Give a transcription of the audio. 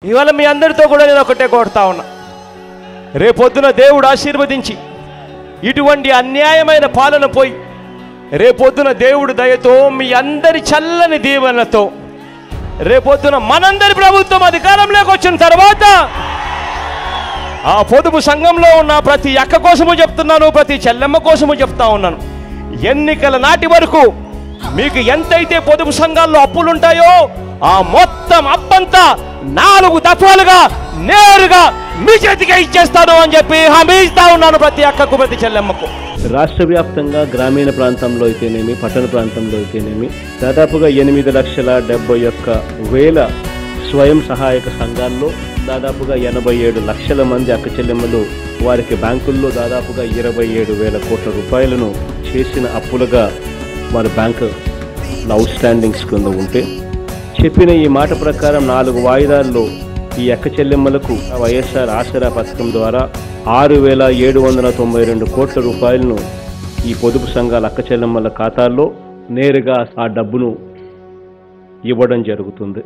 ఇవాళ మీ అందరితో కూడా నేను ఒకటే కోరుతా ఉన్నా, రేపొద్దున దేవుడు ఆశీర్వదించి ఇటువంటి అన్యాయమైన పాలన పోయి రేపొద్దున దేవుడు దయతో మీ అందరి చల్లని దీవెనలతో రేపొద్దున మనందరి ప్రభుత్వం అధికారంలోకి వచ్చిన తర్వాత ఆ పొదుపు సంఘంలో ఉన్న ప్రతి అక్క కోసము చెప్తున్నాను, ప్రతి చెల్లెమ్మ కోసము చెప్తా ఉన్నాను, ఎన్నికల నాటి వరకు మీకు ఎంతైతే పొదుపు సంఘాల్లో అప్పులు ఉంటాయో ఆ మొత్తం అప్పంతా 4 దఫాలుగా నేరుగా మీ చేతికి ఇచ్చేస్తాను అని చెప్పి హామీ ఇస్తా ఉన్నాను ప్రతి అక్కకు, ప్రతి చెల్లెమ్మకు. రాష్ట్ర వ్యాప్తంగా గ్రామీణ ప్రాంతంలో అయితేనేమి, పట్టణ ప్రాంతంలో అయితేనేమి దాదాపుగా 8,71,000 స్వయం సహాయక సంఘాల్లో దాదాపుగా 87 లక్షల మంది అక్క చెల్లెమ్మలు వారికి బ్యాంకుల్లో దాదాపుగా 27,000 కోట్ల రూపాయలను చేసిన అప్పులుగా వారి బ్యాంకు అవుట్ స్టాండింగ్స్ కింద ఉంటే చెప్పిన ఈ మాట ప్రకారం 4 వాయిదాల్లో ఈ అక్క చెల్లెమ్మలకు వైఎస్ఆర్ ఆసరా పథకం ద్వారా 6,792 కోట్ల రూపాయలను ఈ పొదుపు సంఘాల అక్క చెల్లెమ్మల ఖాతాల్లో నేరుగా ఆ డబ్బును ఇవ్వడం జరుగుతుంది.